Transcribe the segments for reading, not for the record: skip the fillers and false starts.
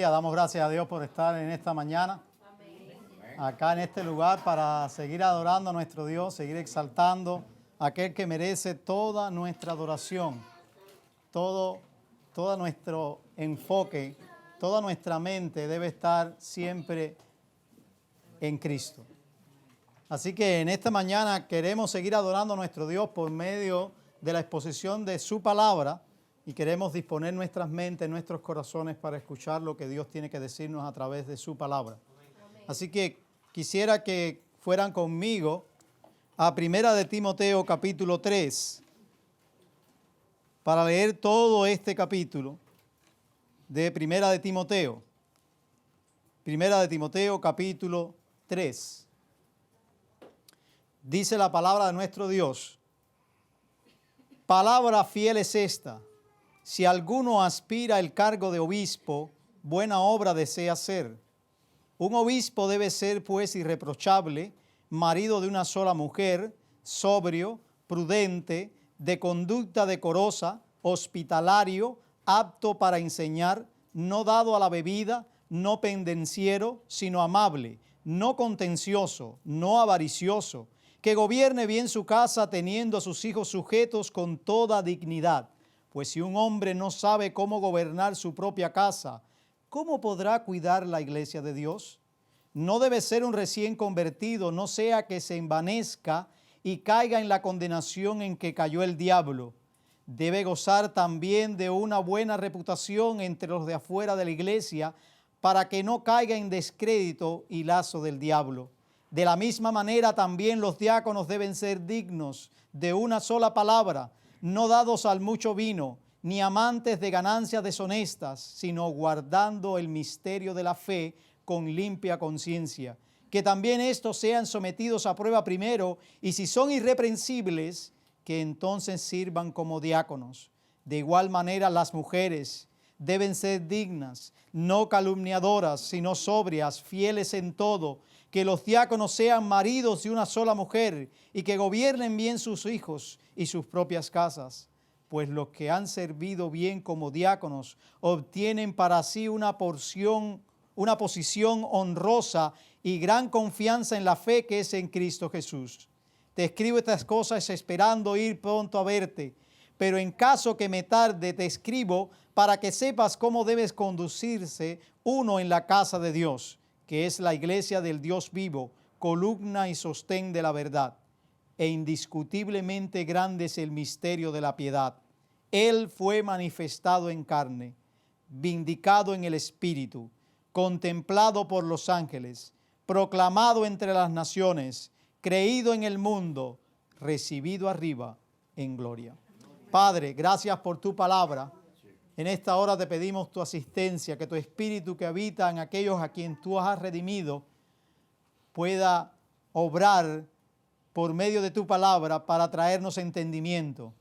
Aleluya, damos gracias a Dios por estar en esta mañana, acá en este lugar, para seguir adorando a nuestro Dios, seguir exaltando a aquel que merece toda nuestra adoración, todo nuestro enfoque, toda nuestra mente debe estar siempre en Cristo. Así que en esta mañana queremos seguir adorando a nuestro Dios por medio de la exposición de su palabra y queremos disponer nuestras mentes, nuestros corazones para escuchar lo que Dios tiene que decirnos a través de su palabra. Así que quisiera que fueran conmigo a Primera de Timoteo capítulo 3 para leer todo este capítulo de Primera de Timoteo. Primera de Timoteo capítulo 3. Dice la palabra de nuestro Dios: palabra fiel es esta: si alguno aspira al cargo de obispo, buena obra desea hacer. Un obispo debe ser, pues, irreprochable, marido de una sola mujer, sobrio, prudente, de conducta decorosa, hospitalario, apto para enseñar, no dado a la bebida, no pendenciero, sino amable, no contencioso, no avaricioso, que gobierne bien su casa, teniendo a sus hijos sujetos con toda dignidad. Pues si un hombre no sabe cómo gobernar su propia casa, ¿cómo podrá cuidar la iglesia de Dios? No debe ser un recién convertido, no sea que se envanezca y caiga en la condenación en que cayó el diablo. Debe gozar también de una buena reputación entre los de afuera de la iglesia, para que no caiga en descrédito y lazo del diablo. De la misma manera también los diáconos deben ser dignos de una sola palabra, no dados al mucho vino, ni amantes de ganancias deshonestas, sino guardando el misterio de la fe con limpia conciencia. Que también estos sean sometidos a prueba primero, y si son irreprensibles, que entonces sirvan como diáconos. De igual manera las mujeres deben ser dignas, no calumniadoras, sino sobrias, fieles en todo. Que los diáconos sean maridos de una sola mujer y que gobiernen bien sus hijos y sus propias casas. Pues los que han servido bien como diáconos obtienen para sí una posición honrosa y gran confianza en la fe que es en Cristo Jesús. Te escribo estas cosas esperando ir pronto a verte, pero en caso que me tarde te escribo para que sepas cómo debes conducirse uno en la casa de Dios, que es la iglesia del Dios vivo, columna y sostén de la verdad. E indiscutiblemente grande es el misterio de la piedad. Él fue manifestado en carne, vindicado en el Espíritu, contemplado por los ángeles, proclamado entre las naciones, creído en el mundo, recibido arriba en gloria. Padre, gracias por tu palabra. En esta hora te pedimos tu asistencia, que tu Espíritu que habita en aquellos a quien tú has redimido pueda obrar por medio de tu palabra para traernos entendimiento,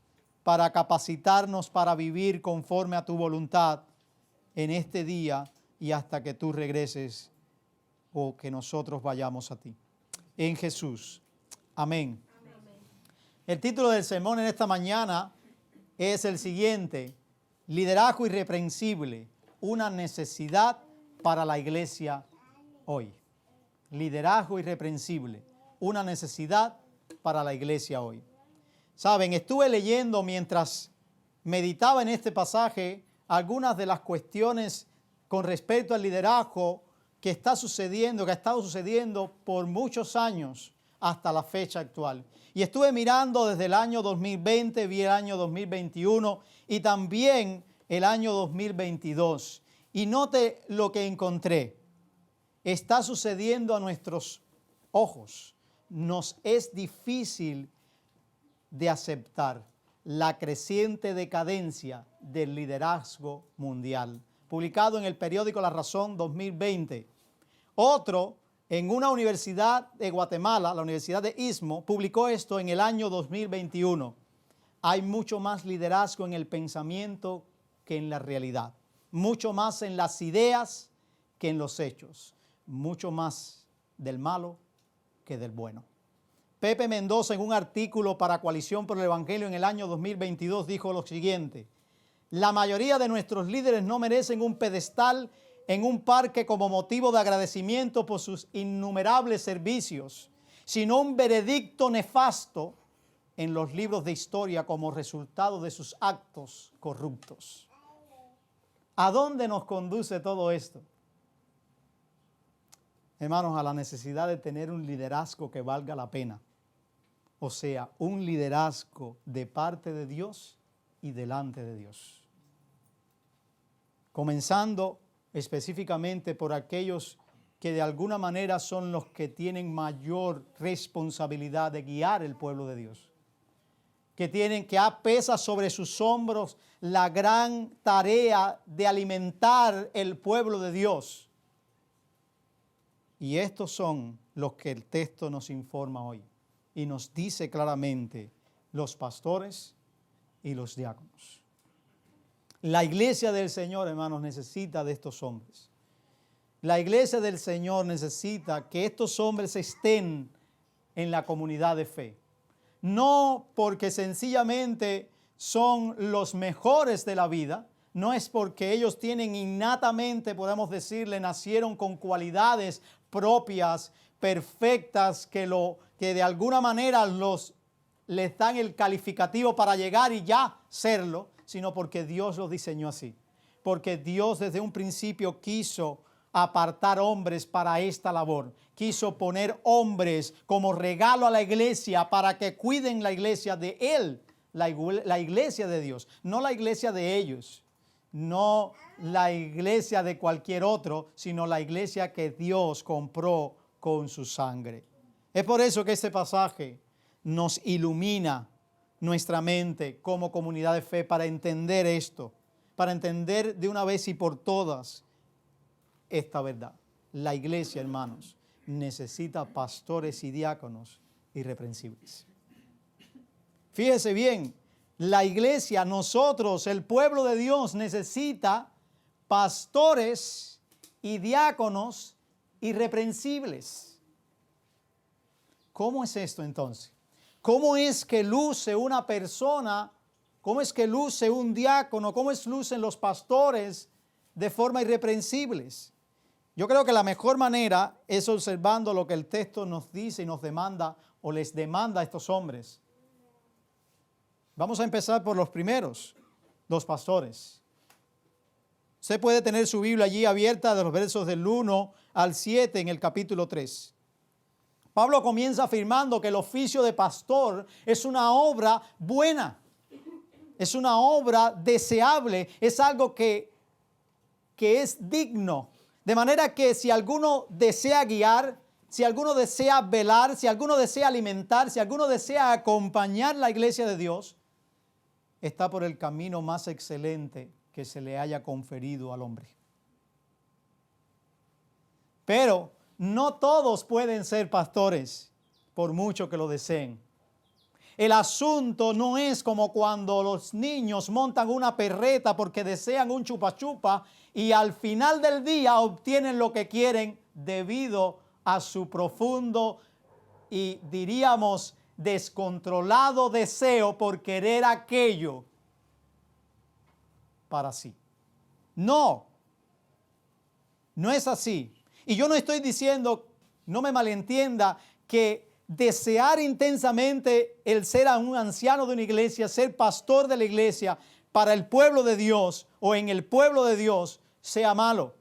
para capacitarnos para vivir conforme a tu voluntad en este día y hasta que tú regreses o que nosotros vayamos a ti. En Jesús. Amén. Amén. El título del sermón en esta mañana es el siguiente: liderazgo irreprensible, una necesidad para la iglesia hoy. Liderazgo irreprensible, una necesidad para la iglesia hoy. Saben, estuve leyendo mientras meditaba en este pasaje algunas de las cuestiones con respecto al liderazgo que está sucediendo, que ha estado sucediendo por muchos años hasta la fecha actual. Y estuve mirando desde el año 2020, vi el año 2021 y también el año 2022. Y note lo que encontré. Está sucediendo a nuestros ojos. Nos es difícil de aceptar la creciente decadencia del liderazgo mundial. Publicado en el periódico La Razón 2020. Otro, en una universidad de Guatemala, la Universidad de Istmo, publicó esto en el año 2021. Hay mucho más liderazgo en el pensamiento que en la realidad. Mucho más en las ideas que en los hechos. Mucho más del malo que del bueno. Pepe Mendoza, en un artículo para Coalición por el Evangelio en el año 2022, dijo lo siguiente: la mayoría de nuestros líderes no merecen un pedestal en un parque como motivo de agradecimiento por sus innumerables servicios, sino un veredicto nefasto en los libros de historia como resultado de sus actos corruptos. ¿A dónde nos conduce todo esto? Hermanos, a la necesidad de tener un liderazgo que valga la pena. O sea, un liderazgo de parte de Dios y delante de Dios. Comenzando específicamente por aquellos que de alguna manera son los que tienen mayor responsabilidad de guiar el pueblo de Dios. Que pesa sobre sus hombros la gran tarea de alimentar el pueblo de Dios. Y estos son los que el texto nos informa hoy. Y nos dice claramente los pastores y los diáconos. La iglesia del Señor, hermanos, necesita de estos hombres. La iglesia del Señor necesita que estos hombres estén en la comunidad de fe. No porque sencillamente son los mejores de la vida, no es porque ellos tienen innatamente, podemos decirle, nacieron con cualidades propias, perfectas, que de alguna manera les dan el calificativo para llegar y ya serlo, sino porque Dios los diseñó así. Porque Dios desde un principio quiso apartar hombres para esta labor. Quiso poner hombres como regalo a la iglesia para que cuiden la iglesia de Él, la iglesia de Dios, no la iglesia de ellos, no la iglesia de cualquier otro, sino la iglesia que Dios compró con su sangre. Es por eso que este pasaje nos ilumina nuestra mente como comunidad de fe para entender esto, para entender de una vez y por todas esta verdad. La iglesia, hermanos, necesita pastores y diáconos irreprensibles. Fíjese bien, la iglesia, nosotros, el pueblo de Dios, necesita pastores y diáconos irreprensibles. ¿Cómo es esto entonces? ¿Cómo es que luce una persona? ¿Cómo es que luce un diácono? ¿Cómo lucen los pastores de forma irreprensibles? Yo creo que la mejor manera es observando lo que el texto nos dice y nos demanda o les demanda a estos hombres. Vamos a empezar por los primeros, los pastores. Usted puede tener su Biblia allí abierta de los versos del 1 al 7 en el capítulo 3. Pablo comienza afirmando que el oficio de pastor es una obra buena, es una obra deseable, es algo que es digno. De manera que si alguno desea guiar, si alguno desea velar, si alguno desea alimentar, si alguno desea acompañar la iglesia de Dios, está por el camino más excelente que se le haya conferido al hombre. Pero no todos pueden ser pastores, por mucho que lo deseen. El asunto no es como cuando los niños montan una perreta porque desean un chupa chupa y al final del día obtienen lo que quieren debido a su profundo y diríamos descontrolado deseo por querer aquello para sí. No es así. Y yo no estoy diciendo, no me malentienda, que desear intensamente el ser un anciano de una iglesia, ser pastor de la iglesia para el pueblo de Dios o en el pueblo de Dios sea malo.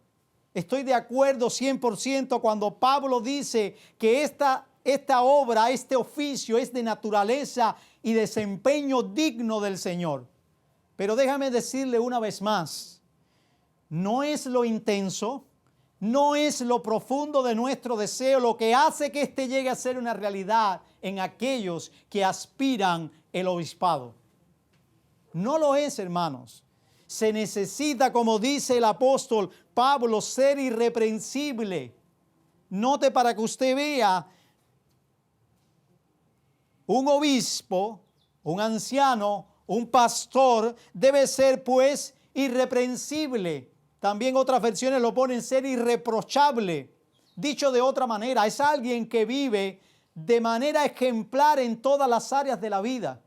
Estoy de acuerdo 100% cuando Pablo dice que esta obra, este oficio es de naturaleza y desempeño digno del Señor. Pero déjame decirle una vez más, no es lo intenso, no es lo profundo de nuestro deseo lo que hace que éste llegue a ser una realidad en aquellos que aspiran el obispado. No lo es, hermanos. Se necesita, como dice el apóstol Pablo, ser irreprensible. Note para que usted vea, un obispo, un anciano, un pastor debe ser pues irreprensible. También otras versiones lo ponen ser irreprochable. Dicho de otra manera, es alguien que vive de manera ejemplar en todas las áreas de la vida.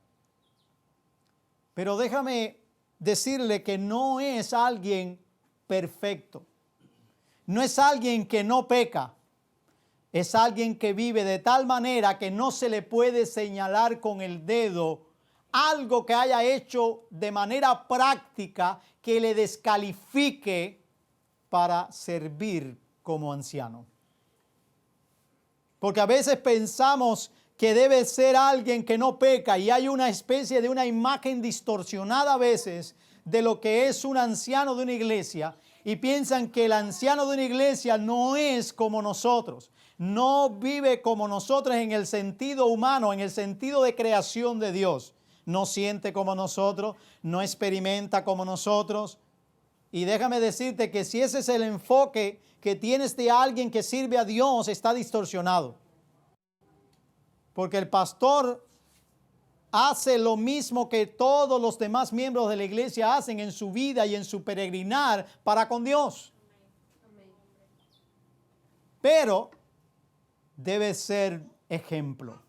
Pero déjame decirle que no es alguien perfecto. no es alguien que no peca. Es alguien que vive de tal manera que no se le puede señalar con el dedo algo que haya hecho de manera práctica que le descalifique para servir como anciano. Porque a veces pensamos que debe ser alguien que no peca y hay una especie de una imagen distorsionada a veces de lo que es un anciano de una iglesia y piensan que el anciano de una iglesia no es como nosotros, no vive como nosotros en el sentido humano, en el sentido de creación de Dios. No siente como nosotros, no experimenta como nosotros. Y déjame decirte que si ese es el enfoque que tienes de alguien que sirve a Dios, está distorsionado. Porque el pastor hace lo mismo que todos los demás miembros de la iglesia hacen en su vida y en su peregrinar para con Dios. Pero debe ser ejemplo.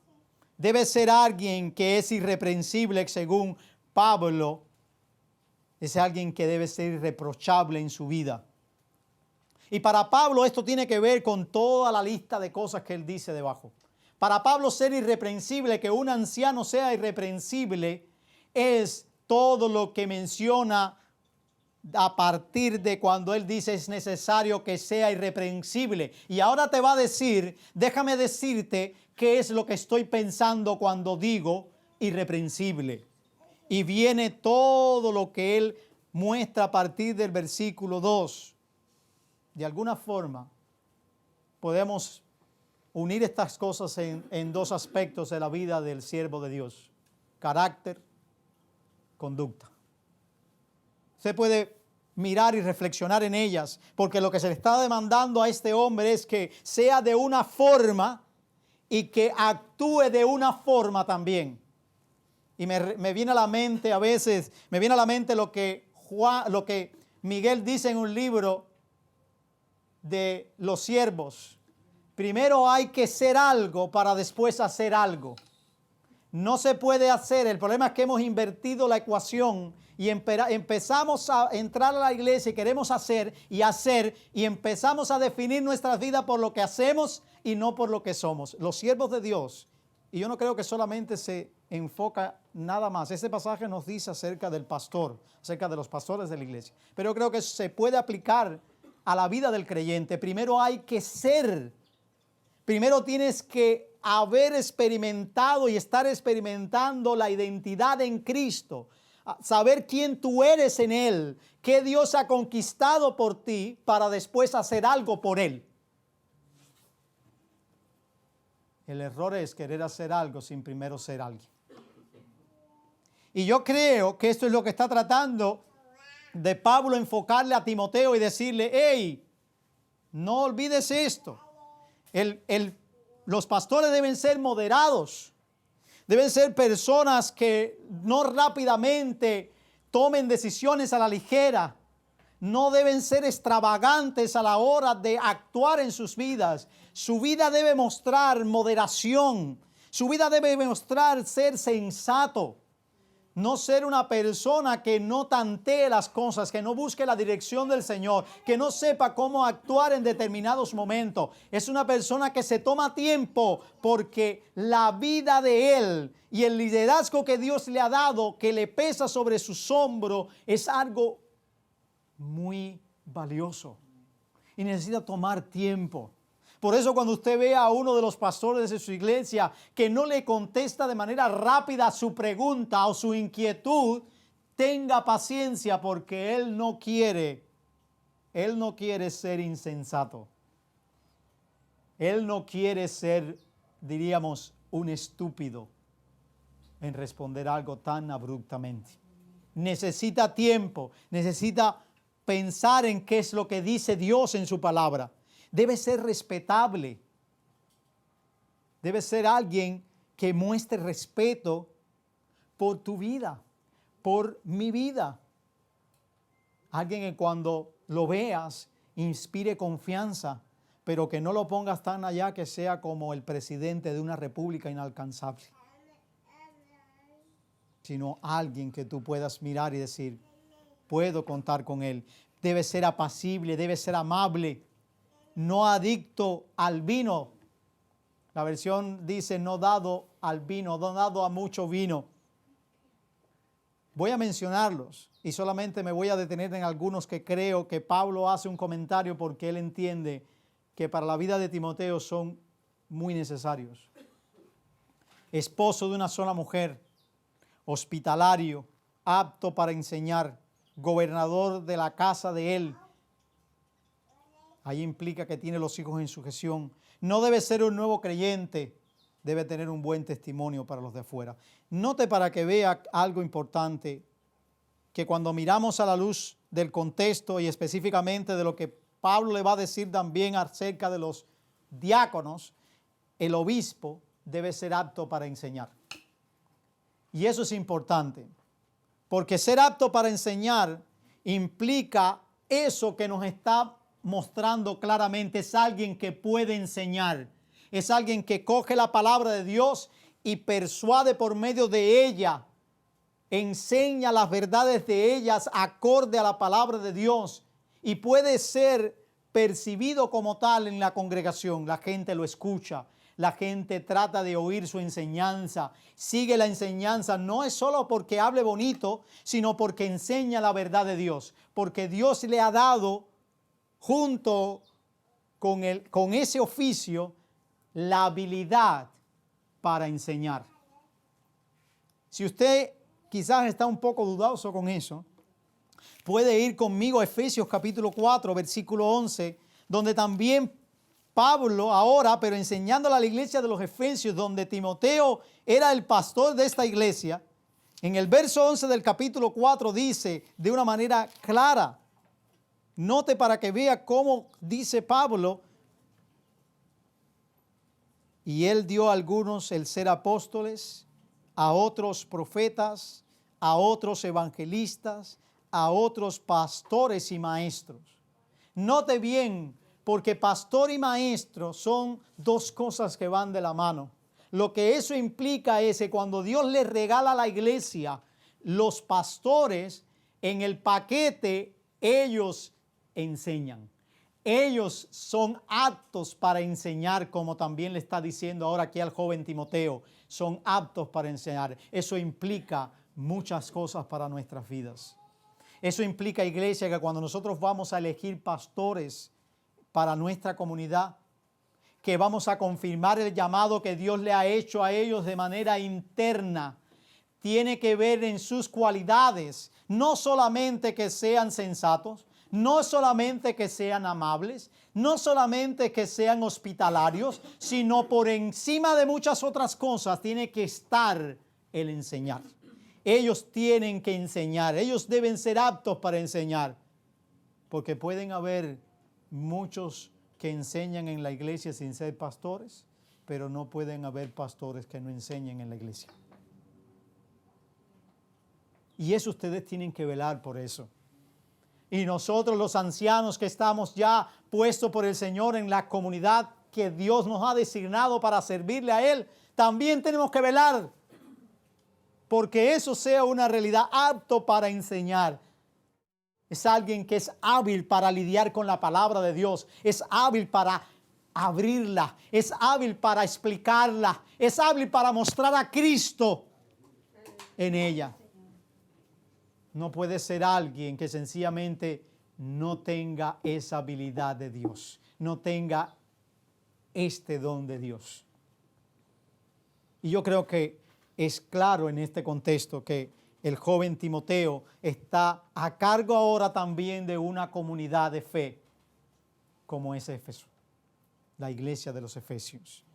Debe ser alguien que es irreprensible según Pablo. Es alguien que debe ser irreprochable en su vida. Y para Pablo esto tiene que ver con toda la lista de cosas que él dice debajo. Para Pablo ser irreprensible, que un anciano sea irreprensible, es todo lo que menciona a partir de cuando él dice es necesario que sea irreprensible. Y ahora te va a decir, déjame decirte qué es lo que estoy pensando cuando digo irreprensible. Y viene todo lo que él muestra a partir del versículo 2. De alguna forma podemos unir estas cosas en dos aspectos de la vida del siervo de Dios: carácter, conducta. Usted puede mirar y reflexionar en ellas, porque lo que se le está demandando a este hombre es que sea de una forma y que actúe de una forma también. Y me viene a la mente a veces, me viene a la mente lo que Miguel dice en un libro de los siervos. Primero hay que ser algo para después hacer algo. No se puede hacer. El problema es que hemos invertido la ecuación y empezamos a entrar a la iglesia y queremos hacer y empezamos a definir nuestras vidas por lo que hacemos y no por lo que somos. Los siervos de Dios, y yo no creo que solamente se enfoca nada más. Este pasaje nos dice acerca del pastor, acerca de los pastores de la iglesia, pero yo creo que se puede aplicar a la vida del creyente. Primero hay que ser. Primero tienes que haber experimentado y estar experimentando la identidad en Cristo, saber quién tú eres en Él, qué Dios ha conquistado por ti para después hacer algo por Él. El error es querer hacer algo sin primero ser alguien. Y yo creo que esto es lo que está tratando de Pablo enfocarle a Timoteo y decirle: hey, no olvides esto. Los pastores deben ser moderados, deben ser personas que no rápidamente tomen decisiones a la ligera, no deben ser extravagantes a la hora de actuar en sus vidas. Su vida debe mostrar moderación, su vida debe mostrar ser sensato. No ser una persona que no tantee las cosas, que no busque la dirección del Señor, que no sepa cómo actuar en determinados momentos. Es una persona que se toma tiempo porque la vida de él y el liderazgo que Dios le ha dado, que le pesa sobre sus hombros, es algo muy valioso y necesita tomar tiempo. Por eso cuando usted ve a uno de los pastores de su iglesia que no le contesta de manera rápida a su pregunta o su inquietud, tenga paciencia, porque él no quiere ser insensato. Él no quiere ser, diríamos, un estúpido en responder algo tan abruptamente. Necesita tiempo, necesita pensar en qué es lo que dice Dios en su palabra. Debe ser respetable. Debe ser alguien que muestre respeto por tu vida, por mi vida. Alguien que cuando lo veas inspire confianza, pero que no lo pongas tan allá que sea como el presidente de una república inalcanzable, sino alguien que tú puedas mirar y decir: puedo contar con él. Debe ser apacible, debe ser amable. no adicto al vino. La versión dice no dado al vino, no dado a mucho vino. Voy a mencionarlos y solamente me voy a detener en algunos que creo que Pablo hace un comentario porque él entiende que para la vida de Timoteo son muy necesarios. Esposo de una sola mujer, hospitalario, apto para enseñar, gobernador de la casa de él. Ahí implica que tiene los hijos en sujeción. No debe ser un nuevo creyente, debe tener un buen testimonio para los de afuera. Note para que vea algo importante, que cuando miramos a la luz del contexto y específicamente de lo que Pablo le va a decir también acerca de los diáconos, el obispo debe ser apto para enseñar. Y eso es importante, porque ser apto para enseñar implica eso que nos está mostrando claramente. Es alguien que puede enseñar, es alguien que coge la palabra de Dios y persuade por medio de ella, enseña las verdades de ellas acorde a la palabra de Dios y puede ser percibido como tal en la congregación. La gente lo escucha, la gente trata de oír su enseñanza, sigue la enseñanza. No es solo porque hable bonito, sino porque enseña la verdad de Dios, porque Dios le ha dado junto con ese oficio la habilidad para enseñar. Si usted quizás está un poco dudoso con eso, puede ir conmigo a Efesios capítulo 4, versículo 11, donde también Pablo ahora, pero enseñándole a la iglesia de los Efesios, donde Timoteo era el pastor de esta iglesia, en el verso 11 del capítulo 4 dice de una manera clara, note para que vea cómo dice Pablo, y él dio a algunos el ser apóstoles, a otros profetas, a otros evangelistas, a otros pastores y maestros. Note bien, porque pastor y maestro son dos cosas que van de la mano. Lo que eso implica es que cuando Dios le regala a la iglesia los pastores, en el paquete ellos enseñan. Ellos son aptos para enseñar, como también le está diciendo ahora aquí al joven Timoteo. Son aptos para enseñar. Eso implica muchas cosas para nuestras vidas. Eso implica, iglesia, que cuando nosotros vamos a elegir pastores para nuestra comunidad, que vamos a confirmar el llamado que Dios le ha hecho a ellos de manera interna, tiene que ver en sus cualidades, no solamente que sean sensatos, no solamente que sean amables, no solamente que sean hospitalarios, sino por encima de muchas otras cosas tiene que estar el enseñar. Ellos tienen que enseñar, ellos deben ser aptos para enseñar, porque pueden haber muchos que enseñan en la iglesia sin ser pastores, pero no pueden haber pastores que no enseñen en la iglesia. Y eso ustedes tienen que velar por eso. Y nosotros los ancianos que estamos ya puestos por el Señor en la comunidad que Dios nos ha designado para servirle a Él, también tenemos que velar porque eso sea una realidad, apto para enseñar. Es alguien que es hábil para lidiar con la palabra de Dios, es hábil para abrirla, es hábil para explicarla, es hábil para mostrar a Cristo en ella. No puede ser alguien que sencillamente no tenga esa habilidad de Dios, no tenga este don de Dios. Y yo creo que es claro en este contexto que el joven Timoteo está a cargo ahora también de una comunidad de fe como es Éfeso, la iglesia de los Efesios.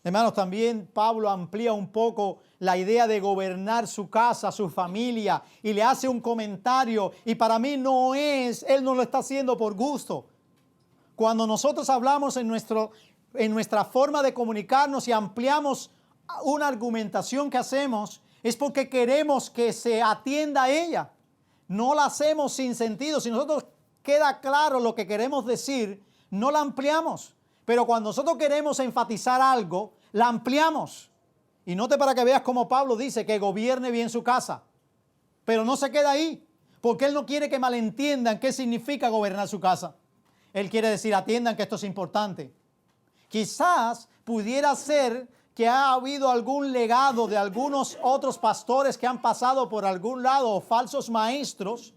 Hermanos, también Pablo amplía un poco la idea de gobernar su casa, su familia, y le hace un comentario, y para mí él no lo está haciendo por gusto. Cuando nosotros hablamos en nuestra forma de comunicarnos y ampliamos una argumentación que hacemos, es porque queremos que se atienda a ella. No la hacemos sin sentido. Si nosotros queda claro lo que queremos decir, no la ampliamos. Pero cuando nosotros queremos enfatizar algo, la ampliamos. Y note para que veas cómo Pablo dice que gobierne bien su casa. Pero no se queda ahí, porque él no quiere que malentiendan qué significa gobernar su casa. Él quiere decir, atiendan que esto es importante. Quizás pudiera ser que ha habido algún legado de algunos otros pastores que han pasado por algún lado, o falsos maestros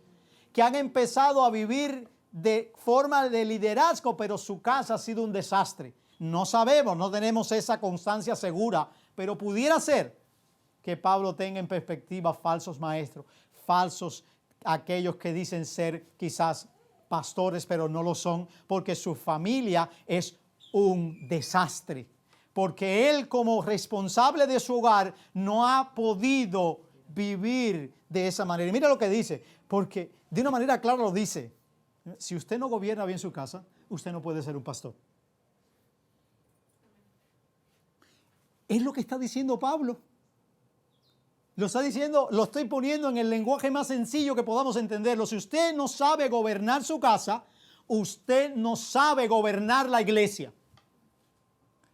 que han empezado a vivir de forma de liderazgo, pero su casa ha sido un desastre. No sabemos, no tenemos esa constancia segura, pero pudiera ser que Pablo tenga en perspectiva falsos maestros, falsos aquellos que dicen ser quizás pastores, pero no lo son, porque su familia es un desastre. Porque él, como responsable de su hogar, no ha podido vivir de esa manera. Y mira lo que dice, porque de una manera clara lo dice. Si usted no gobierna bien su casa, usted no puede ser un pastor. Es lo que está diciendo Pablo. Lo está diciendo, lo estoy poniendo en el lenguaje más sencillo que podamos entenderlo. Si usted no sabe gobernar su casa, usted no sabe gobernar la iglesia.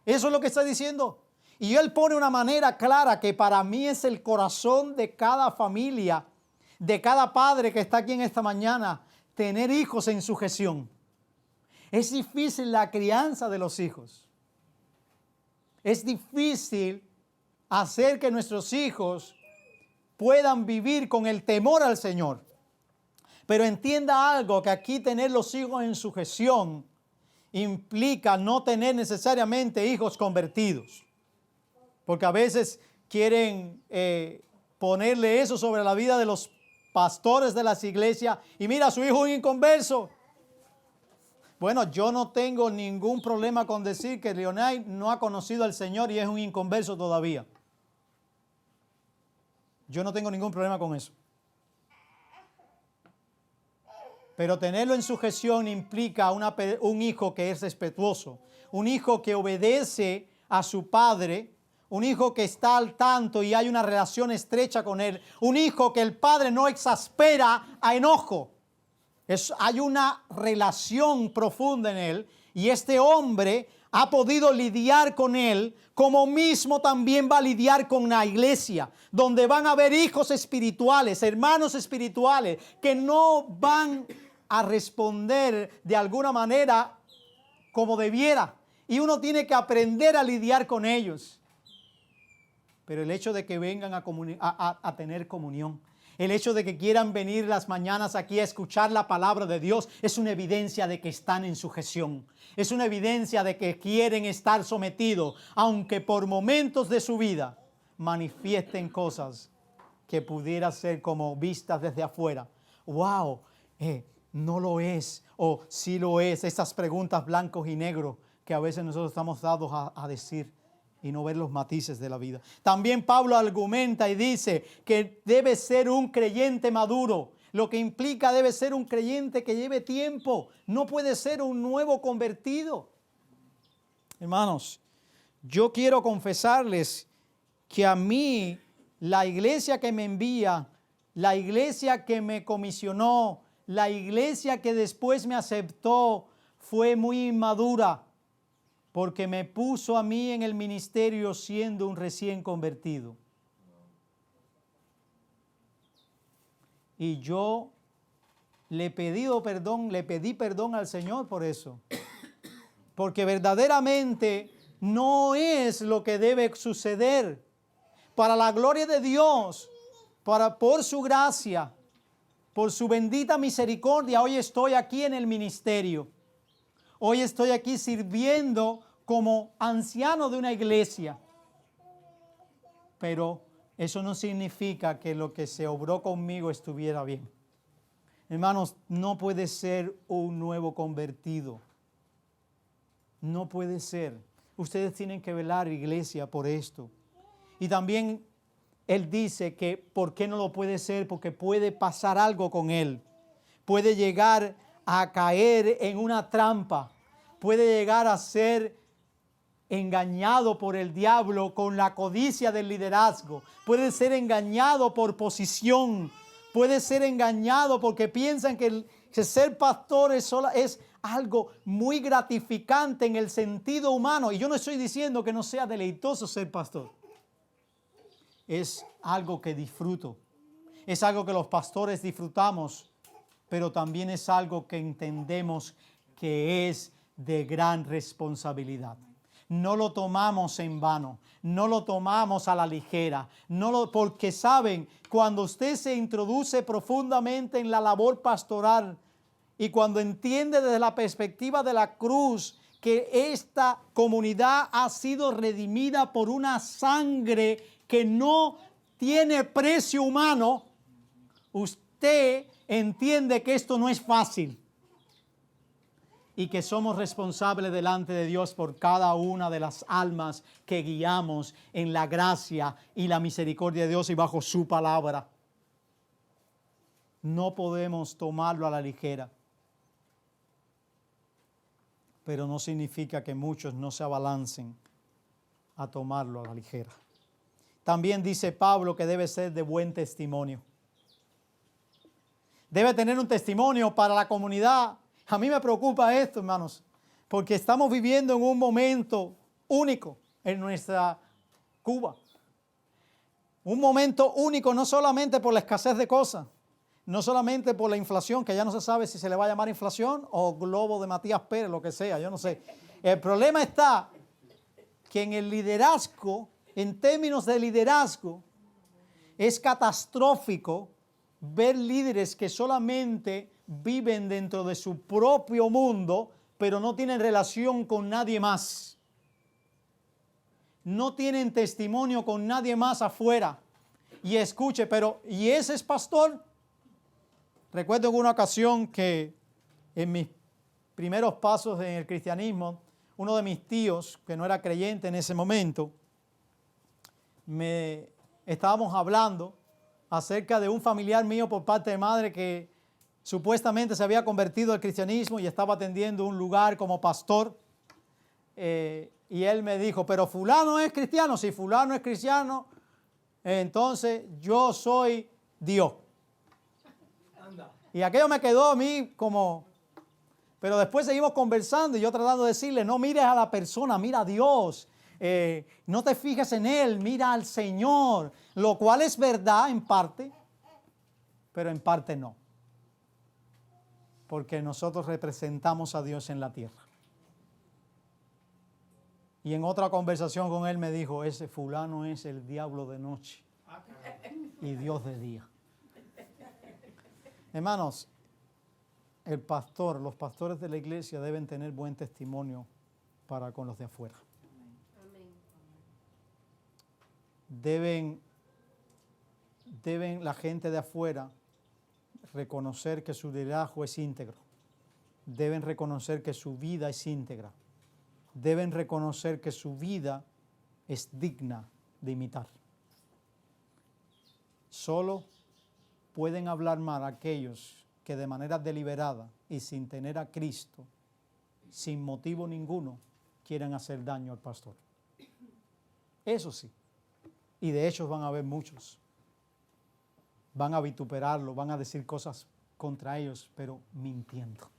Eso es lo que está diciendo. Y él pone una manera clara que para mí es el corazón de cada familia, de cada padre que está aquí en esta mañana, tener hijos en sujeción. Es difícil la crianza de los hijos. Es difícil hacer que nuestros hijos puedan vivir con el temor al Señor. Pero entienda algo, que aquí tener los hijos en sujeción implica no tener necesariamente hijos convertidos. Porque a veces quieren ponerle eso sobre la vida de los pastores de las iglesias. Y mira, su hijo es un inconverso. Bueno, yo no tengo ningún problema con decir que Leonay no ha conocido al Señor y es un inconverso todavía. Yo no tengo ningún problema con eso. Pero tenerlo en sujeción implica un hijo que es respetuoso, un hijo que obedece a su padre, un hijo que está al tanto y hay una relación estrecha con él, un hijo que el padre no exaspera a enojo. Hay una relación profunda en él y este hombre ha podido lidiar con él, como mismo también va a lidiar con la iglesia, donde van a haber hijos espirituales, hermanos espirituales, que no van a responder de alguna manera como debiera. Y uno tiene que aprender a lidiar con ellos. Pero el hecho de que vengan a tener comunión, el hecho de que quieran venir las mañanas aquí a escuchar la palabra de Dios es una evidencia de que están en sujeción. Es una evidencia de que quieren estar sometidos, aunque por momentos de su vida manifiesten cosas que pudiera ser como vistas desde afuera. ¡Wow! No lo es, o sí lo es. Estas preguntas blancos y negros que a veces nosotros estamos dados a decir y no ver los matices de la vida. También Pablo argumenta y dice que debe ser un creyente maduro, lo que implica debe ser un creyente que lleve tiempo, no puede ser un nuevo convertido. Hermanos, yo quiero confesarles que a mí la iglesia que me envía, la iglesia que me comisionó, la iglesia que después me aceptó fue muy inmadura, porque me puso a mí en el ministerio siendo un recién convertido. Y yo le pedí perdón al Señor por eso. Porque verdaderamente no es lo que debe suceder. Para la gloria de Dios, por su gracia, por su bendita misericordia, hoy estoy aquí en el ministerio. Hoy estoy aquí sirviendo como anciano de una iglesia. Pero eso no significa que lo que se obró conmigo estuviera bien. Hermanos, no puede ser un nuevo convertido. No puede ser. Ustedes tienen que velar, iglesia, por esto. Y también él dice que ¿por qué no lo puede ser? Porque puede pasar algo con él. Puede llegar a caer en una trampa. Puede llegar a ser engañado por el diablo con la codicia del liderazgo. Puede ser engañado por posición. Puede ser engañado porque piensan que ser pastor es algo muy gratificante en el sentido humano. Y yo no estoy diciendo que no sea deleitoso ser pastor. Es algo que disfruto. Es algo que los pastores disfrutamos. Pero también es algo que entendemos que es de gran responsabilidad. No lo tomamos en vano, no lo tomamos a la ligera, porque saben, cuando usted se introduce profundamente en la labor pastoral y cuando entiende desde la perspectiva de la cruz que esta comunidad ha sido redimida por una sangre que no tiene precio humano, usted entiende que esto no es fácil y que somos responsables delante de Dios por cada una de las almas que guiamos en la gracia y la misericordia de Dios y bajo su palabra. No podemos tomarlo a la ligera, pero no significa que muchos no se abalancen a tomarlo a la ligera. También dice Pablo que debe ser de buen testimonio. Debe tener un testimonio para la comunidad. A mí me preocupa esto, hermanos, porque estamos viviendo en un momento único en nuestra Cuba. Un momento único no solamente por la escasez de cosas, no solamente por la inflación, que ya no se sabe si se le va a llamar inflación o globo de Matías Pérez, lo que sea, yo no sé. El problema está que en el liderazgo, en términos de liderazgo, es catastrófico ver líderes que solamente viven dentro de su propio mundo, pero no tienen relación con nadie más. No tienen testimonio con nadie más afuera. Y escuche, ¿y ese es pastor? Recuerdo en una ocasión que en mis primeros pasos en el cristianismo, uno de mis tíos, que no era creyente en ese momento, estábamos hablando acerca de un familiar mío por parte de madre que supuestamente se había convertido al cristianismo y estaba atendiendo un lugar como pastor. Y él me dijo, pero fulano es cristiano. Si fulano es cristiano, entonces yo soy Dios. Y aquello me quedó a mí como... Pero después seguimos conversando y yo tratando de decirle, no mires a la persona, mira a Dios. No te fijes en Él, mira al Señor. Lo cual es verdad en parte, pero en parte no. Porque nosotros representamos a Dios en la tierra. Y en otra conversación con él me dijo, ese fulano es el diablo de noche y Dios de día. Hermanos, los pastores de la iglesia deben tener buen testimonio para con los de afuera. Deben la gente de afuera reconocer que su liderazgo es íntegro. Deben reconocer que su vida es íntegra. Deben reconocer que su vida es digna de imitar. Solo pueden hablar mal aquellos que de manera deliberada y sin tener a Cristo, sin motivo ninguno, quieran hacer daño al pastor. Eso sí. Y de hecho van a haber muchos. Van a vituperarlo, van a decir cosas contra ellos, pero mintiendo.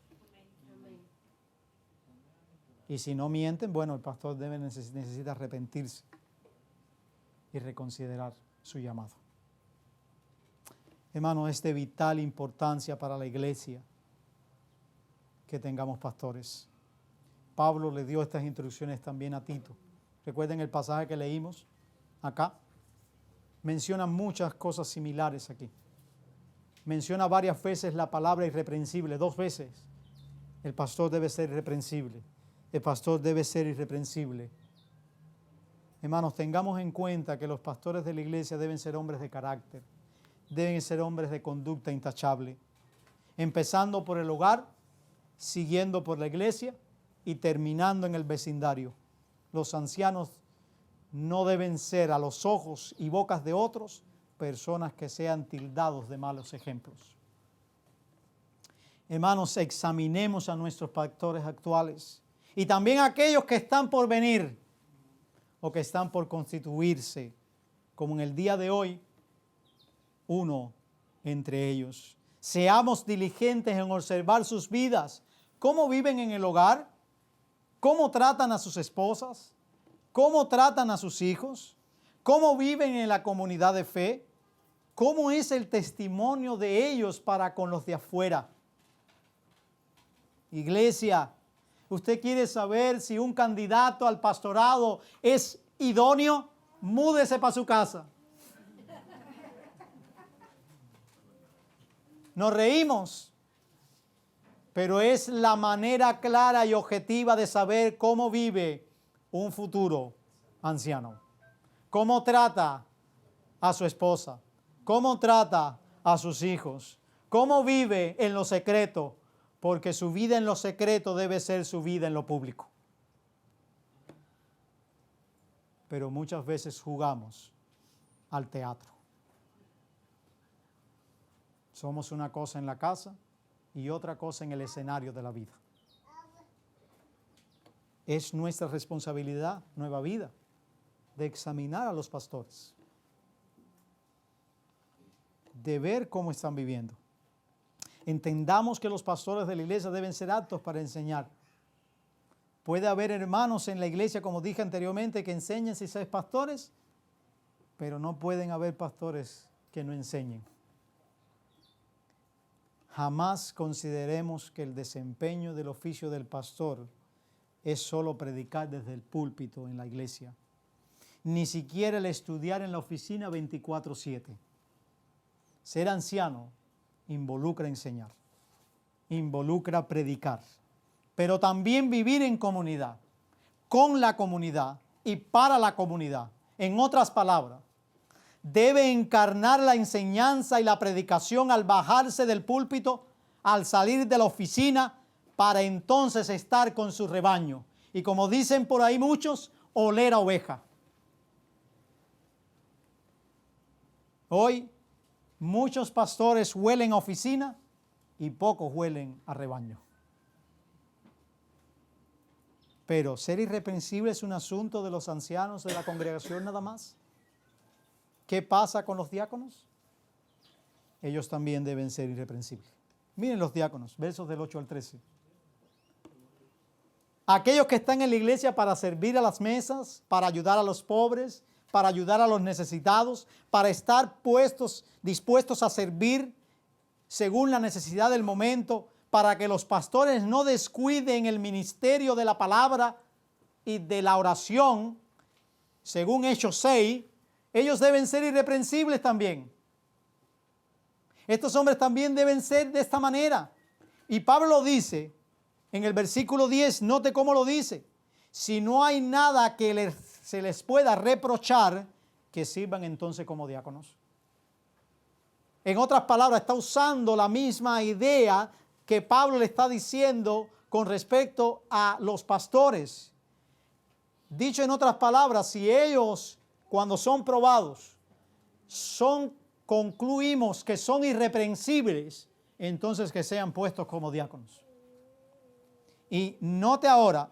Y si no mienten, bueno, el pastor necesita arrepentirse y reconsiderar su llamado. Hermano, es de vital importancia para la iglesia que tengamos pastores. Pablo le dio estas instrucciones también a Tito. Recuerden el pasaje que leímos acá. Menciona muchas cosas similares aquí. Menciona varias veces la palabra irreprensible, 2 veces. El pastor debe ser irreprensible. El pastor debe ser irreprensible. Hermanos, tengamos en cuenta que los pastores de la iglesia deben ser hombres de carácter, deben ser hombres de conducta intachable, empezando por el hogar, siguiendo por la iglesia y terminando en el vecindario. Los ancianos no deben ser a los ojos y bocas de otros personas que sean tildados de malos ejemplos. Hermanos, examinemos a nuestros pastores actuales y también a aquellos que están por venir o que están por constituirse, como en el día de hoy, uno entre ellos. Seamos diligentes en observar sus vidas, cómo viven en el hogar, cómo tratan a sus esposas, cómo tratan a sus hijos, cómo viven en la comunidad de fe, cómo es el testimonio de ellos para con los de afuera. Iglesia, ¿usted quiere saber si un candidato al pastorado es idóneo? Múdese para su casa. Nos reímos, pero es la manera clara y objetiva de saber cómo vive un futuro anciano. Cómo trata a su esposa, cómo trata a sus hijos, cómo vive en lo secreto, porque su vida en lo secreto debe ser su vida en lo público. Pero muchas veces jugamos al teatro. Somos una cosa en la casa y otra cosa en el escenario de la vida. Es nuestra responsabilidad, Nueva Vida, de examinar a los pastores, de ver cómo están viviendo. Entendamos que los pastores de la iglesia deben ser aptos para enseñar. Puede haber hermanos en la iglesia, como dije anteriormente, que enseñen si son pastores, pero no pueden haber pastores que no enseñen. Jamás consideremos que el desempeño del oficio del pastor es solo predicar desde el púlpito en la iglesia. Ni siquiera el estudiar en la oficina 24/7. Ser anciano involucra enseñar, involucra predicar, pero también vivir en comunidad, con la comunidad y para la comunidad. En otras palabras, debe encarnar la enseñanza y la predicación al bajarse del púlpito, al salir de la oficina, para entonces estar con su rebaño. Y como dicen por ahí muchos, oler a oveja. Hoy muchos pastores huelen a oficina y pocos huelen a rebaño. Pero ser irreprensible es un asunto de los ancianos de la congregación nada más. ¿Qué pasa con los diáconos? Ellos también deben ser irreprensibles. Miren los diáconos, versos del 8 al 13. Aquellos que están en la iglesia para servir a las mesas, para ayudar a los pobres, para ayudar a los necesitados, para estar dispuestos a servir según la necesidad del momento, para que los pastores no descuiden el ministerio de la palabra y de la oración, según Hechos 6, ellos deben ser irreprensibles también. Estos hombres también deben ser de esta manera. Y Pablo lo dice en el versículo 10, note cómo lo dice. Si no hay nada que se les pueda reprochar, que sirvan entonces como diáconos. En otras palabras, está usando la misma idea que Pablo le está diciendo con respecto a los pastores. Dicho en otras palabras, si ellos, cuando son probados, concluimos que son irreprensibles, entonces que sean puestos como diáconos. Y note ahora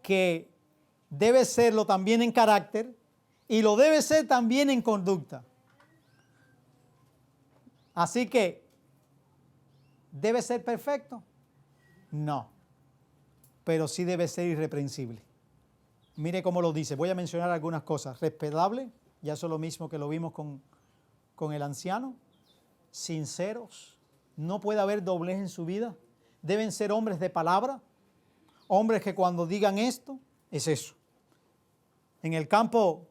que debe serlo también en carácter y lo debe ser también en conducta. Así que, ¿debe ser perfecto? No, pero sí debe ser irreprensible. Mire cómo lo dice. Voy a mencionar algunas cosas. Respetable, ya eso es lo mismo que lo vimos con el anciano. Sinceros, no puede haber doblez en su vida. Deben ser hombres de palabra, hombres que cuando digan esto, es eso. En el campo,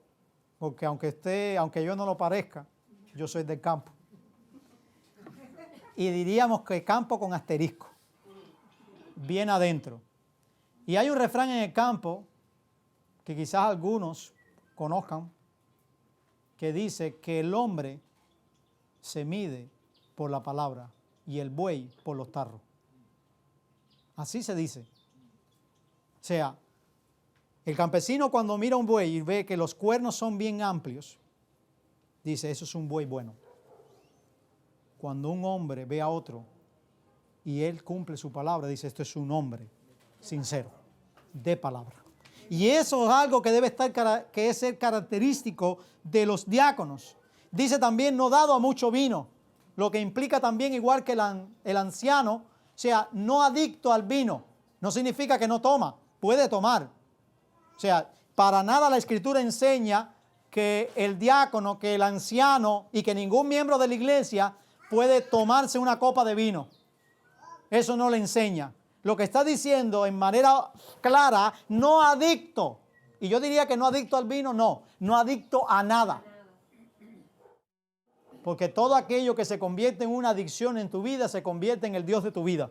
porque aunque yo no lo parezca, yo soy del campo. Y diríamos que campo con asterisco, bien adentro. Y hay un refrán en el campo que quizás algunos conozcan, que dice que el hombre se mide por la palabra y el buey por los tarros. Así se dice. O sea, el campesino cuando mira un buey y ve que los cuernos son bien amplios, dice, eso es un buey bueno. Cuando un hombre ve a otro y él cumple su palabra, dice, esto es un hombre sincero, de palabra. Y eso es algo que que es ser característico de los diáconos. Dice también, no dado a mucho vino, lo que implica también, igual que el anciano, o sea, no adicto al vino. No significa que no toma, puede tomar. O sea, para nada la Escritura enseña que el diácono, que el anciano y que ningún miembro de la iglesia puede tomarse una copa de vino. Eso no le enseña. Lo que está diciendo en manera clara, no adicto. Y yo diría que no adicto al vino, no adicto a nada. Porque todo aquello que se convierte en una adicción en tu vida, se convierte en el Dios de tu vida.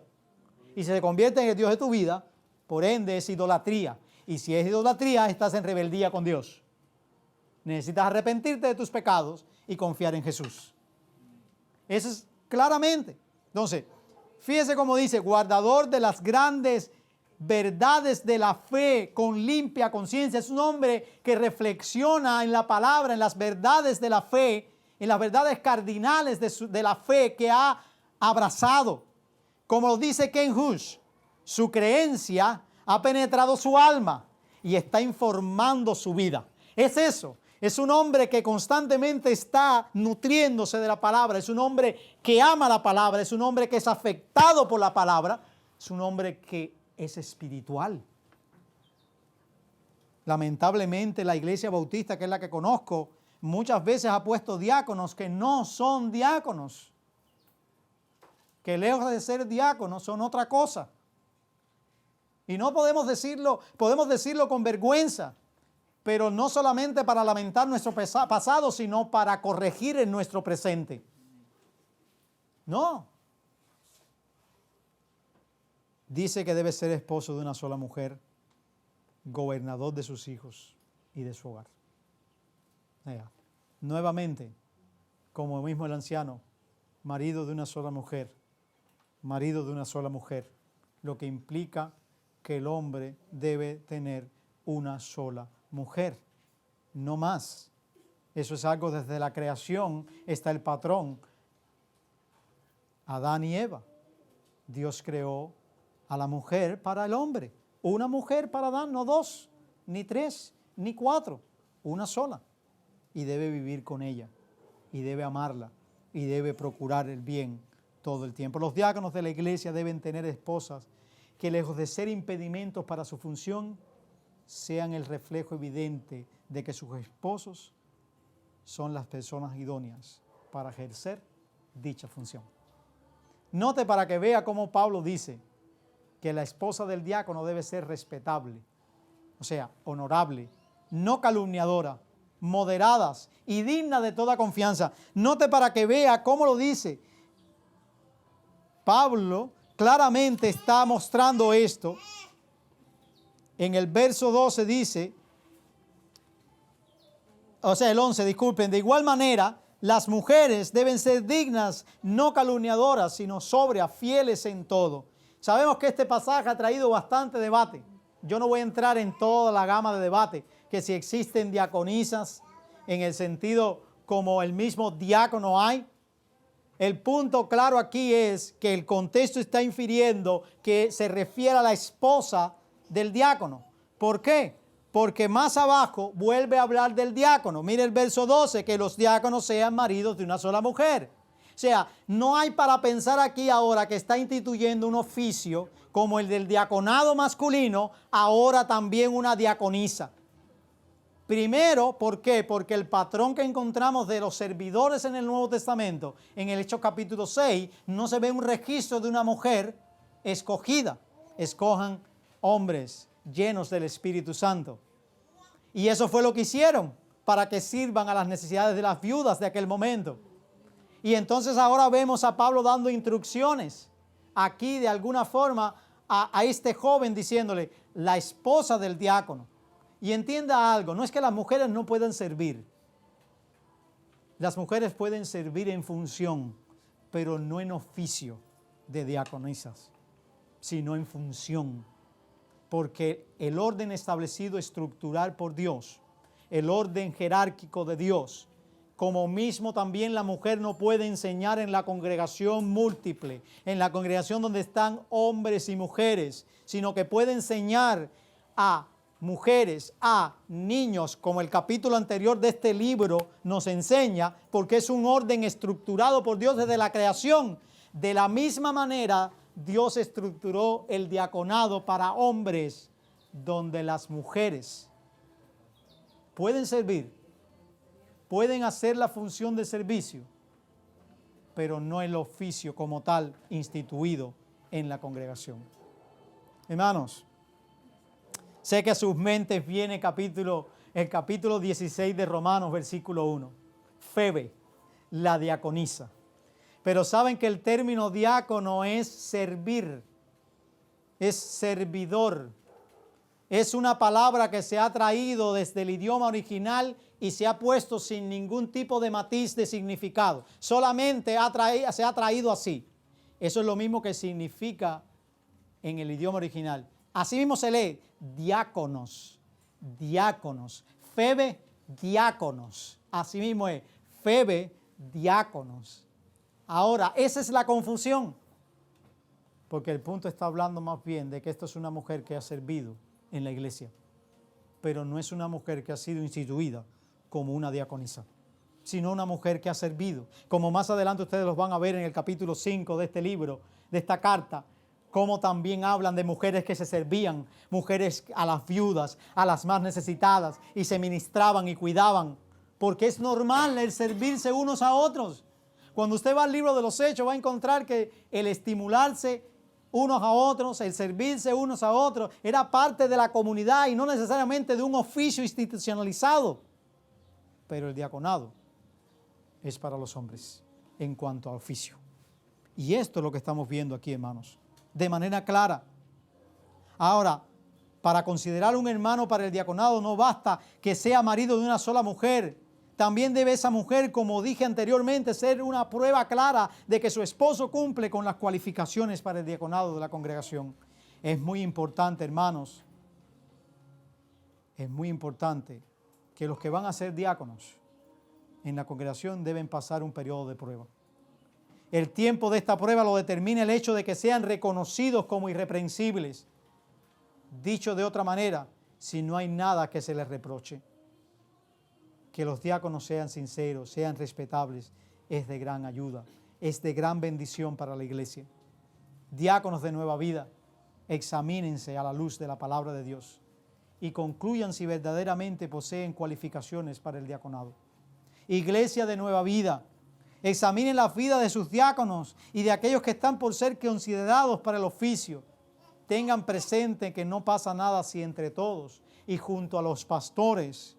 Y si se convierte en el Dios de tu vida, por ende es idolatría. Y si es idolatría, estás en rebeldía con Dios. Necesitas arrepentirte de tus pecados y confiar en Jesús. Eso es claramente. Entonces, fíjese cómo dice, guardador de las grandes verdades de la fe con limpia conciencia. Es un hombre que reflexiona en la palabra, en las verdades de la fe, en las verdades cardinales de la fe que ha abrazado. Como lo dice Ken Hush, su creencia ha penetrado su alma y está informando su vida. Es eso. Es un hombre que constantemente está nutriéndose de la palabra. Es un hombre que ama la palabra. Es un hombre que es afectado por la palabra. Es un hombre que es espiritual. Lamentablemente la iglesia bautista, que es la que conozco, muchas veces ha puesto diáconos que no son diáconos. Que lejos de ser diáconos son otra cosa. Y no podemos decirlo con vergüenza. Pero no solamente para lamentar nuestro pasado, sino para corregir en nuestro presente. No. Dice que debe ser esposo de una sola mujer, gobernador de sus hijos y de su hogar. Nuevamente, como mismo el anciano, marido de una sola mujer, lo que implica que el hombre debe tener una sola mujer, no más. Eso es algo desde la creación, está el patrón. Adán y Eva. Dios creó a la mujer para el hombre. Una mujer para Adán, no dos, ni tres, ni cuatro. Una sola. Y debe vivir con ella. Y debe amarla. Y debe procurar el bien todo el tiempo. Los diáconos de la iglesia deben tener esposas que, lejos de ser impedimentos para su función, sean el reflejo evidente de que sus esposos son las personas idóneas para ejercer dicha función. Note para que vea cómo Pablo dice que la esposa del diácono debe ser respetable, o sea, honorable, no calumniadora, moderadas y digna de toda confianza. Note para que vea cómo lo dice. Pablo claramente está mostrando esto. En el verso 12 dice, el 11, disculpen, de igual manera, las mujeres deben ser dignas, no calumniadoras, sino sobrias, fieles en todo. Sabemos que este pasaje ha traído bastante debate. Yo no voy a entrar en toda la gama de debate, que si existen diaconisas, en el sentido como el mismo diácono hay. El punto claro aquí es que el contexto está infiriendo que se refiere a la esposa del diácono. ¿Por qué? Porque más abajo vuelve a hablar del diácono. Mire el verso 12, que los diáconos sean maridos de una sola mujer. O sea, no hay para pensar aquí ahora que está instituyendo un oficio como el del diaconado masculino, ahora también una diaconisa. Primero, ¿por qué? Porque el patrón que encontramos de los servidores en el Nuevo Testamento, en el Hechos capítulo 6, no se ve un registro de una mujer escogida. Escojan hombres llenos del Espíritu Santo. Y eso fue lo que hicieron para que sirvan a las necesidades de las viudas de aquel momento. Y entonces ahora vemos a Pablo dando instrucciones aquí de alguna forma a este joven diciéndole, la esposa del diácono. Y entienda algo, no es que las mujeres no puedan servir. Las mujeres pueden servir en función, pero no en oficio de diaconisas, sino en función. Porque el orden establecido estructural por Dios, el orden jerárquico de Dios, como mismo también la mujer no puede enseñar en la congregación múltiple, en la congregación donde están hombres y mujeres, sino que puede enseñar a mujeres, a niños, como el capítulo anterior de este libro nos enseña, porque es un orden estructurado por Dios desde la creación. De la misma manera, Dios estructuró el diaconado para hombres, donde las mujeres pueden servir, pueden hacer la función de servicio, pero no el oficio como tal instituido en la congregación. Hermanos, sé que a sus mentes viene el capítulo 16 de Romanos, versículo 1. Febe, la diaconisa. Pero saben que el término diácono es servir, es servidor. Es una palabra que se ha traído desde el idioma original y se ha puesto sin ningún tipo de matiz de significado. Solamente se ha traído así. Eso es lo mismo que significa en el idioma original. Así mismo se lee diáconos, diáconos. Febe, diáconos. Así mismo es, Febe, diáconos. Ahora, esa es la confusión. Porque el punto está hablando más bien de que esto es una mujer que ha servido en la iglesia, pero no es una mujer que ha sido instituida como una diaconisa, sino una mujer que ha servido. Como más adelante ustedes los van a ver en el capítulo 5 de este libro, de esta carta, como también hablan de mujeres que se servían, mujeres a las viudas, a las más necesitadas, y se ministraban y cuidaban, porque es normal el servirse unos a otros. Cuando usted va al libro de los Hechos va a encontrar que el estimularse unos a otros, el servirse unos a otros, era parte de la comunidad y no necesariamente de un oficio institucionalizado. Pero el diaconado es para los hombres en cuanto a oficio. Y esto es lo que estamos viendo aquí, hermanos, de manera clara. Ahora, para considerar un hermano para el diaconado no basta que sea marido de una sola mujer. También debe esa mujer, como dije anteriormente, ser una prueba clara de que su esposo cumple con las cualificaciones para el diaconado de la congregación. Es muy importante, hermanos, es muy importante que los que van a ser diáconos en la congregación deben pasar un periodo de prueba. El tiempo de esta prueba lo determina el hecho de que sean reconocidos como irreprensibles. Dicho de otra manera, si no hay nada que se les reproche. Que los diáconos sean sinceros, sean respetables, es de gran ayuda, es de gran bendición para la iglesia. Diáconos de Nueva Vida, examínense a la luz de la palabra de Dios y concluyan si verdaderamente poseen cualificaciones para el diaconado. Iglesia de Nueva Vida, examinen la vida de sus diáconos y de aquellos que están por ser considerados para el oficio. Tengan presente que no pasa nada si entre todos y junto a los pastores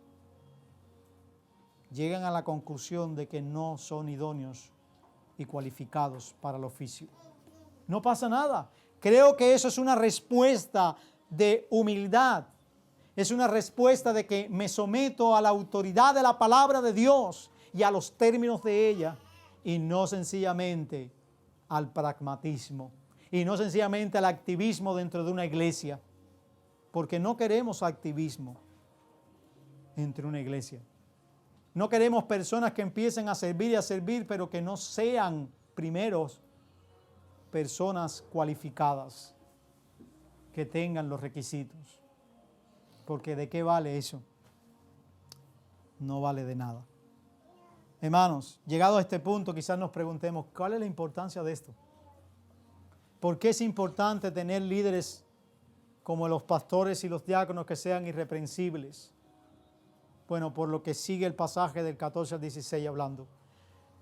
llegan a la conclusión de que no son idóneos y cualificados para el oficio. No pasa nada. Creo que eso es una respuesta de humildad. Es una respuesta de que me someto a la autoridad de la palabra de Dios y a los términos de ella, y no sencillamente al pragmatismo, y no sencillamente al activismo dentro de una iglesia, porque no queremos activismo entre una iglesia. No queremos personas que empiecen a servir y a servir, pero que no sean primeros personas cualificadas, que tengan los requisitos. Porque ¿de qué vale eso? No vale de nada. Hermanos, llegado a este punto, quizás nos preguntemos, ¿cuál es la importancia de esto? ¿Por qué es importante tener líderes como los pastores y los diáconos que sean irreprensibles? Bueno, por lo que sigue el pasaje del 14 al 16 hablando.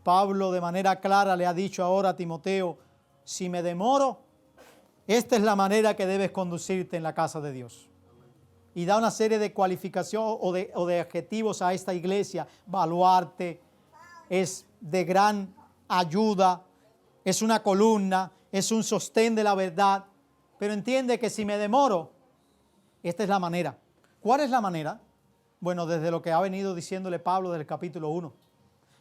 Pablo de manera clara le ha dicho ahora a Timoteo, si me demoro, esta es la manera que debes conducirte en la casa de Dios. Y da una serie de cualificaciones o de adjetivos a esta iglesia. Baluarte, es de gran ayuda, es una columna, es un sostén de la verdad. Pero entiende que si me demoro, esta es la manera. ¿Cuál es la manera? Bueno, desde lo que ha venido diciéndole Pablo del capítulo 1,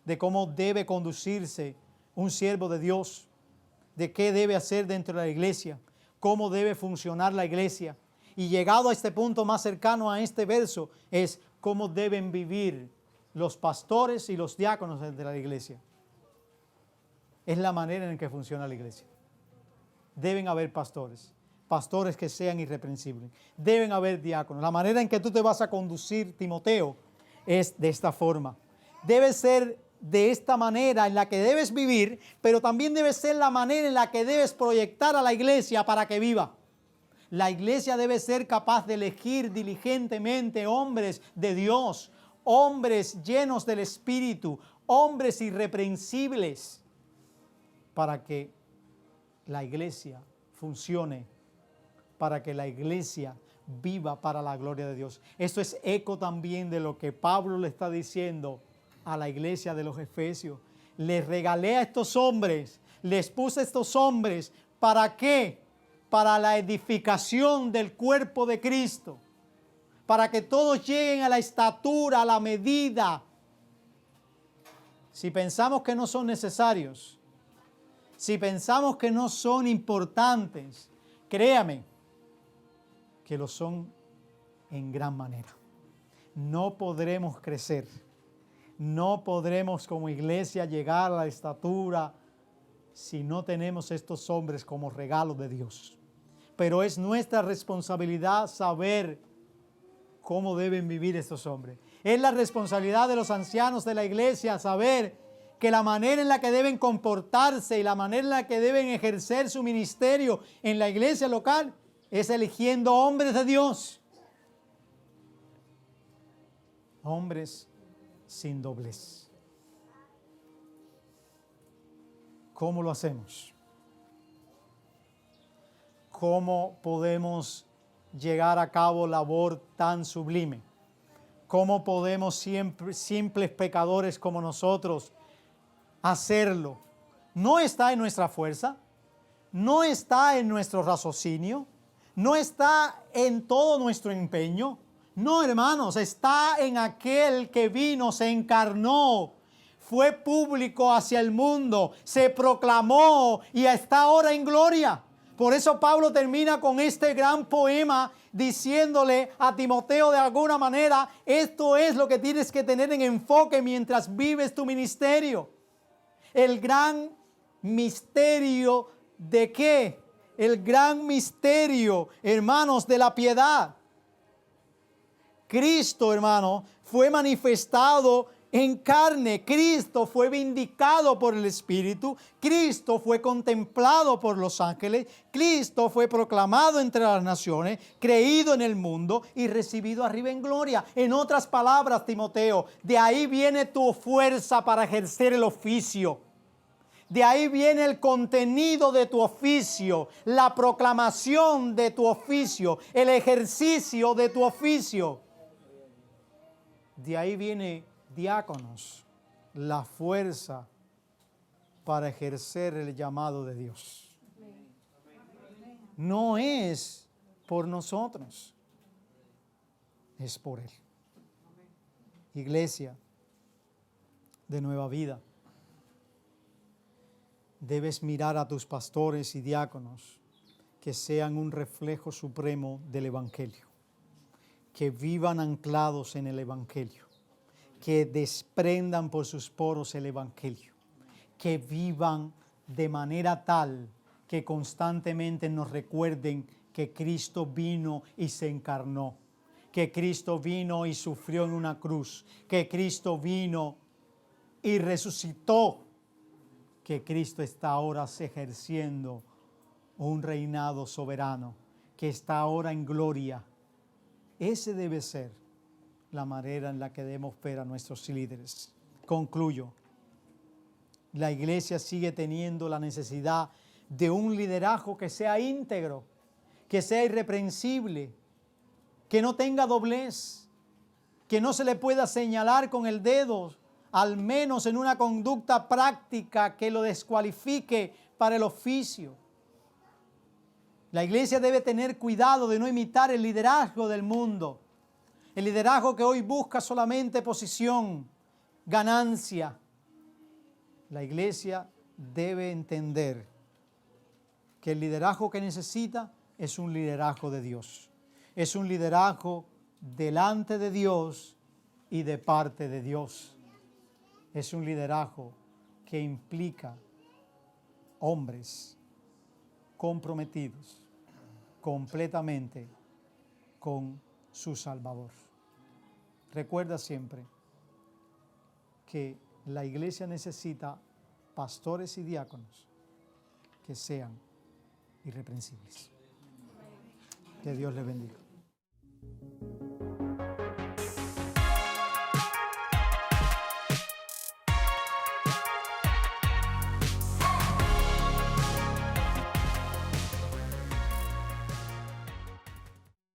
de cómo debe conducirse un siervo de Dios, de qué debe hacer dentro de la iglesia, cómo debe funcionar la iglesia. Y llegado a este punto más cercano a este verso, es cómo deben vivir los pastores y los diáconos de la iglesia. Es la manera en que funciona la iglesia. Deben haber pastores que sean irreprensibles. Deben haber diáconos. La manera en que tú te vas a conducir, Timoteo, es de esta forma. Debe ser de esta manera en la que debes vivir, pero también debe ser la manera en la que debes proyectar a la iglesia para que viva. La iglesia debe ser capaz de elegir diligentemente hombres de Dios, hombres llenos del Espíritu, hombres irreprensibles, para que la iglesia funcione para que la iglesia viva para la gloria de Dios. Esto es eco también de lo que Pablo le está diciendo a la iglesia de los Efesios. Les regalé a estos hombres, les puse a estos hombres, ¿para qué? Para la edificación del cuerpo de Cristo, para que todos lleguen a la estatura, a la medida. Si pensamos que no son necesarios, si pensamos que no son importantes, créame que lo son en gran manera. No podremos crecer, no podremos como iglesia llegar a la estatura si no tenemos estos hombres como regalo de Dios. Pero es nuestra responsabilidad saber cómo deben vivir estos hombres. Es la responsabilidad de los ancianos de la iglesia saber que la manera en la que deben comportarse y la manera en la que deben ejercer su ministerio en la iglesia local es eligiendo hombres de Dios. Hombres sin doblez. ¿Cómo lo hacemos? ¿Cómo podemos llegar a cabo labor tan sublime? ¿Cómo podemos simples pecadores como nosotros hacerlo? No está en nuestra fuerza, no está en nuestro raciocinio, no está en todo nuestro empeño. No, hermanos, está en aquel que vino, se encarnó, fue público hacia el mundo, se proclamó y está ahora en gloria. Por eso Pablo termina con este gran poema diciéndole a Timoteo de alguna manera, esto es lo que tienes que tener en enfoque mientras vives tu ministerio. El gran misterio ¿de qué? El gran misterio, hermanos, de la piedad. Cristo, hermano, fue manifestado en carne. Cristo fue vindicado por el Espíritu. Cristo fue contemplado por los ángeles. Cristo fue proclamado entre las naciones, creído en el mundo y recibido arriba en gloria. En otras palabras, Timoteo, de ahí viene tu fuerza para ejercer el oficio. De ahí viene el contenido de tu oficio, la proclamación de tu oficio, el ejercicio de tu oficio. De ahí viene, diáconos, la fuerza para ejercer el llamado de Dios. No es por nosotros, es por Él. Iglesia de Nueva Vida, debes mirar a tus pastores y diáconos que sean un reflejo supremo del Evangelio, que vivan anclados en el Evangelio, que desprendan por sus poros el Evangelio, que vivan de manera tal que constantemente nos recuerden que Cristo vino y se encarnó, que Cristo vino y sufrió en una cruz, que Cristo vino y resucitó, que Cristo está ahora ejerciendo un reinado soberano, que está ahora en gloria. Ese debe ser la manera en la que debemos ver a nuestros líderes. Concluyo. La iglesia sigue teniendo la necesidad de un liderazgo que sea íntegro, que sea irreprensible, que no tenga doblez, que no se le pueda señalar con el dedo, al menos en una conducta práctica que lo descualifique para el oficio. La iglesia debe tener cuidado de no imitar el liderazgo del mundo, el liderazgo que hoy busca solamente posición, ganancia. La iglesia debe entender que el liderazgo que necesita es un liderazgo de Dios. Es un liderazgo delante de Dios y de parte de Dios. Es un liderazgo que implica hombres comprometidos completamente con su Salvador. Recuerda siempre que la iglesia necesita pastores y diáconos que sean irreprensibles. Que Dios les bendiga.